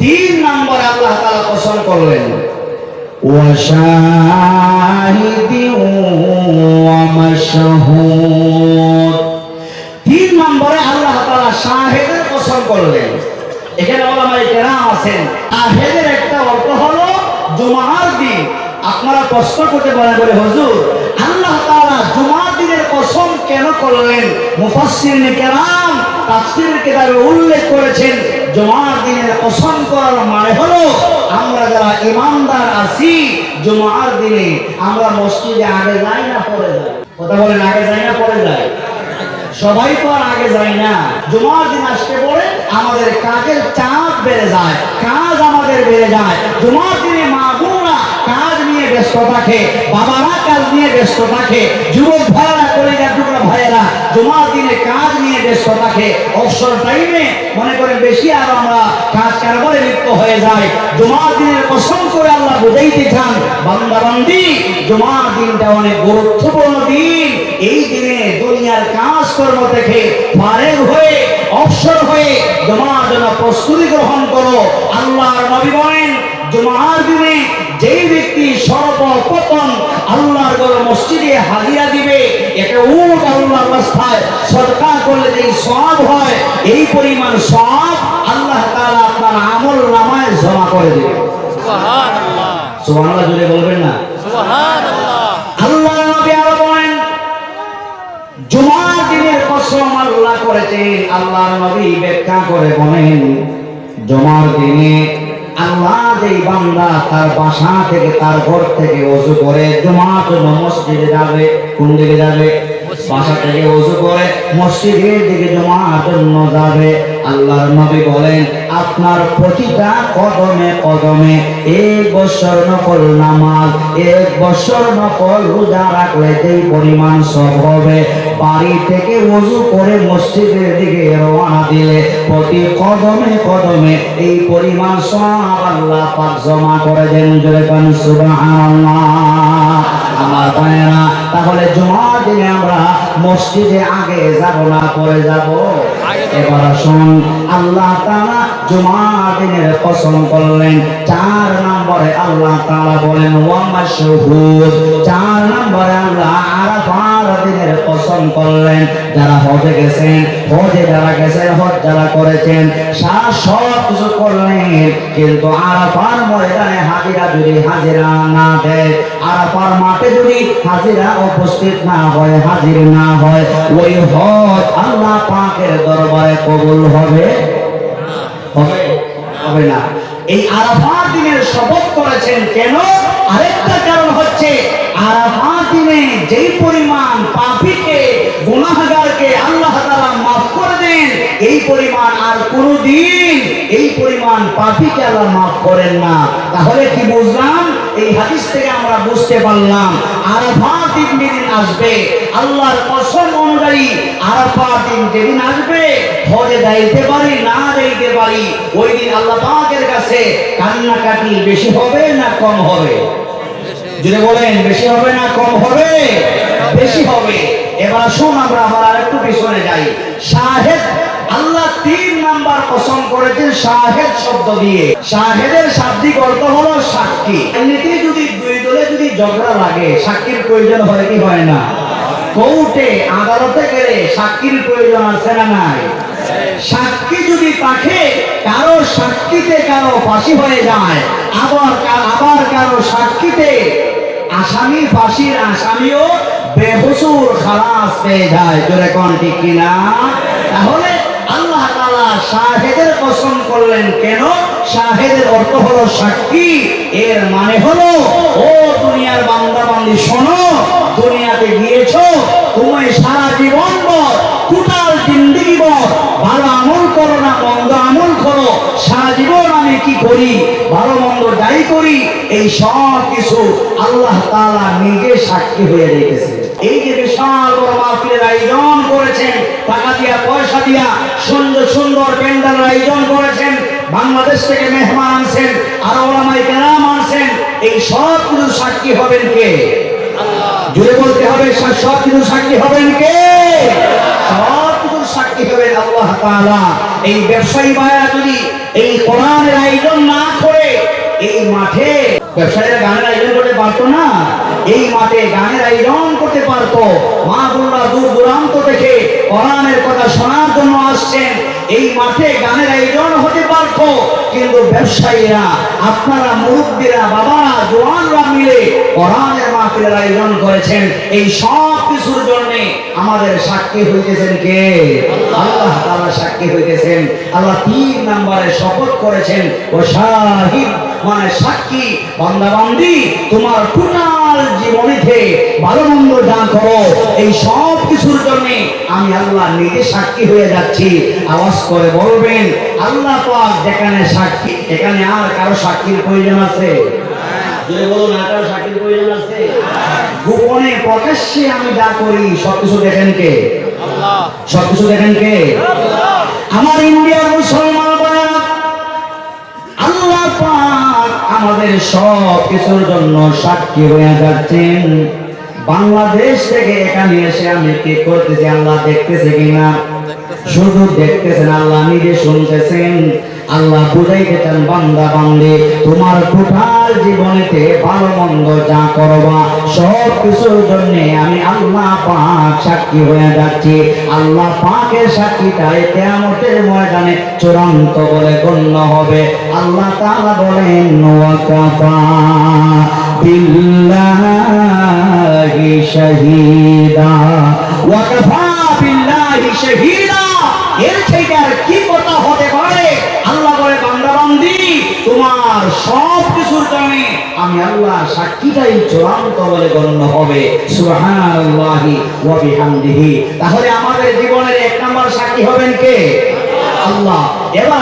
তিন নম্বরে আল্লাহ তাআলা কসম করলেন ওয়াশাহিদি ওয়া মাশহুদ। তিন নম্বরে আল্লাহ তাআলা শাহেদের কসম করলেন। এখানে ওলামায়ে কেরাম আছেন, শাহেদের একটা অর্থ হলো জুমার দিন। আপনারা প্রশ্ন করতে পারেন বলে হুজুর আল্লাহ তাআলা জুমার দিনের কসম কেন করলেন? মুফাসসিরিন কেরাম তাফসীরের কিতাবে উল্লেখ করেছেন জুমার দিনের কসম করার মানে হলো আমরা যারা ঈমানদার আছি জুমার দিনে আমরা মসজিদে আগে যাই না পরে যাই। কথা বলেন, আগে যাই না পরে যাই? সবাই তো আর আগে যায় না। জুমার দিন আসতে পরে আমাদের কাজের চাপ বেড়ে যায়, কাজ আমাদের বেড়ে যায়। জুমার দিনে মা বোনরা কাজ নিয়ে ব্যস্ত থাকে, বাবারা কাজ নিয়ে ব্যস্ত থাকে, যুবক ভাইয়েরা কলেজের টুকরা ভাইয়েরা জুমার দিনে কাজ নিয়ে ব্যস্ত থাকে। অবসর টাইমে মনে করেন বেশি আর আমরা কাজ কারবারে লিপ্ত হয়ে যায়। জুমার দিনের কসম করে আল্লাহ বুঝাইতে চান বান্দা বান্দি জুমার দিনটা অনেক গুরুত্বপূর্ণ দিন। এই দিনে দুনিয়ার কাজ কর্ম থেকে ফারেগ হয়ে অবসর হয়ে জুমার জন্য প্রস্তুতি গ্রহণ করো। আল্লাহর নবী বলেন জুমার দিনে যেই ব্যক্তি সর্বপ্রথম আল্লাহর ঘরে মসজিদে হাজিরা দিবে, একটা উট আল্লাহর রাস্তায় সদকা করলে যেই সওয়াব হয় এই পরিমাণ সওয়াব আল্লাহ তাআলা আপনার আমল নামায় জমা করে দেবে। সুবহানাল্লাহ, সুবহানাল্লাহ জোরে বলবেন না? সুবহানাল্লাহ। আল্লাহর নবী আরো বলেন জুমার দিনের কসম আল্লাহ করেছেন। আল্লাহর নবী ব্যাখ্যা করে বলেন জুমার দিনে আল্লাহ যেই বান্দা তার বাসা থেকে তার ঘর থেকে ওযু করে জুমার জন্য মসজিদে যাবে, কোন দিকে যাবে? বাসা থেকে ওযু করে মসজিদের দিকে জুমার জন্য যাবে। আল্লাহর নবী বলেন আপনার প্রতিটা কদমে কদমে 1 বছর নফল নামাজ, 1 বছর নফল রোজা রাখলে যেই পরিমাণ সওয়াব হবে, বাড়ি থেকে ওযু করে মসজিদের দিকে রওনা দিলে প্রতি কদমে কদমে এই পরিমাণ সওয়াব আল্লাহ পাক জমা করে দেন। জোরে বলেন সুবহানাল্লাহ। আমার ভাইরা তাহলে জুমার দিনে আমরা মসজিদে আগে যাব না পরে যাব? এবার আসুন আল্লাহ তাআলা জুমার দিনের কসম করলেন। 4 নম্বরে আল্লাহ তাআলা বলেন ওয়া মাশহুদ। 4 নম্বরে আল্লাহ আরাফার দিনের কসম করলেন। যারা হজে গেছেন, হজে যারা গেছেন, হজ যারা করেছেন, সব কিছু করলেন, কিন্তু আরাফার ময়দানে হাজিরা যদি হাজিরা না দেয়, আরাফার মাঠে যদি হাজিরা উপস্থিত না হয়, হাজির না হয়, ওই হজ আল্লাহ পাকের দরবারে কবুল হবে? হবে? হবে না। এই আরাফার দিনের শপথ করেছেন কেন? আরেকটা কারণ হচ্ছে আরাফার দিনে যেই পরিমাণ পাপীকে গুনাহগারকে আল্লাহ তাআলা মাফ করে দেন এই পরিমাণ আর কোনদিন এই পরিমাণ পাপীকে আল্লাহ মাফ করেন না। তাহলে কি বুঝলাম? এই হাদিস থেকে আমরা বুঝতে পারলাম আরাফার দিন যেদিন আসবে আল্লাহর কসম অনুযায়ী আরাফার দিন যেদিন আসবে হজে যাইতে পারি না যাইতে পারি, ওই দিন আল্লাহ পাকের কাছে কান্নাকাটি বেশি হবে না কম হবে? যদি বলেন বেশি হবে না কম হবে? বেশি হবে। এবার শুন আমরা আবার আরেকটু পিছনে যাই। শাহেদ আল্লাহ 3 নাম্বার কসম করেছেন শাহেদ শব্দ দিয়ে। শাহেদের শাব্দিক অর্থ হলো সাক্ষী। এমনিতে যদি দুই দলে যদি ঝগড়া লাগে সাক্ষীর প্রয়োজন হয় কি হয় না? কোর্টে আদালতে গেলে সাক্ষীর প্রয়োজন আছে না নাই? সাক্ষী যদি থাকে কারো সাক্ষীতে কারো ফাঁসি হয়ে যায়, আবার কারো সাক্ষীতে আসামি ফাঁসির আসামিও বেহুসুর খালাস পেয়ে যায়। জোরে কোন ঠিক কিনা? তাহলে আল্লাহ তাআলা শাহেদের কসম করলেন কেন? শাহেদের অর্থ হলো সাক্ষী। এর মানে হলো ও দুনিয়ার বান্দা বান্দি শোনো, দুনিয়াতে গিয়েছো তুমি সারা জীবন ভর টোটাল জিন্দেগি ভর ভালো আমল করো না মন্দ আমল করো, সারা জীবন আমি কি করি ভালো মন্দ যাই করি এই সব কিছু আল্লাহ তাআলা নিজে সাক্ষী হয়ে রেখেছে। এই যে বিশাল বড় মাহফিলের আয়োজন করেছেন, টাকা দিয়া পয়সা দিয়া সুন্দর সুন্দর প্যান্ডেলের আয়োজন করেছেন, বাংলাদেশ থেকে মেহমান আনছেন, আর ওলামায়ে কেরাম আনছেন, এই সব কিছু সাক্ষী হবেন কে? আল্লাহ। জুড়ে বলতে হবে সব কিছু সাক্ষী হবেন কে? সব কিছু সাক্ষী হবেন আল্লাহ তাআলা। এই ব্যবসায়ী ভাইরা যদি এই কোরআনের আয়োজন মাঠে ব্যবসায়ীরা গানের আয়োজন করতে পারতো না? এই মাঠে গানের আয়োজন করতে পারতো। মা বোনরা দূর দূরান্ত থেকে কোরআনের কথা শোনার জন্য আসছেন, এই মাঠে গানের আয়োজন হতে পারতো। কিন্তু ব্যবসায়ীরা, আপনারা মুরব্বীরা, বাবারা, জওয়ানরা মিলে কোরআনের মাহফিলের আয়োজন করেছেন। এই সব কিছুর জন্য আমাদের সাক্ষী হইতেছেন কে? আল্লাহ তাআলা সাক্ষী হইতেছেন। আল্লাহ 3 নম্বরে শপথ করেছেন, ও শাহিদ মানে সাক্ষী, বান্দা বান্দি তোমার টোটাল জীবনীতে ভালো মন্দ যা করো এই সব কিছুর জন্য আমি আল্লাহ নিজে সাক্ষী হয়ে যাচ্ছি। আওয়াজ করে বলবেন আল্লাহ পাক যেখানে সাক্ষী, এখানে আর কারো সাক্ষীর প্রয়োজন আছে? যদি বলুন আর কারো সাক্ষীর প্রয়োজন আছে? গোপনে প্রকাশ্যে আমি যা করি সবকিছু দেখেন কে? আল্লাহ। সবকিছু দেখেন কে? আল্লাহ। আমার ইন্ডিয়ার মুসলমান ভাইরা, আল্লাহ পাক আমাদের সব কিছুর জন্য সাক্ষী হয়ে যাচ্ছেন। বাংলাদেশ থেকে এখানে এসে আমি কি করতেছি আল্লাহ দেখতেছে কিনা? শুধু দেখতেছেন, আল্লাহ নিজে শুনতেছেন। আল্লাহ বুঝাইতে চান, বান্দা বান্দে তোমার টোটাল জীবনেতে ভালো মন্দ যা করবা সব কিছুর জন্য আমি আল্লাহ পাক সাক্ষী হয়ে যাচ্ছি। আল্লাহ পাকের সাক্ষীটাই কিয়ামতের ময়দানে চূড়ান্ত বলে গণ্য হবে। আল্লাহ তাআলা বলেন, ওয়াকাফা বিল্লাহি শাহীদা, ওয়াকাফা বিল্লাহি শাহীদা। এর থেকে আর কি কথা হতে পারে? আল্লাহ বলে, বান্দা বান্দি তোমার সব কিছুর জন্য আমি আল্লাহ সাক্ষীটাই চূড়ান্ত বলে গণ্য হবে। সুবহানাল্লাহি ওয়া বিহামদিহি। তাহলে আমাদের জীবনের 1 নম্বর সাক্ষী হবেন কে? আল্লাহ। এবার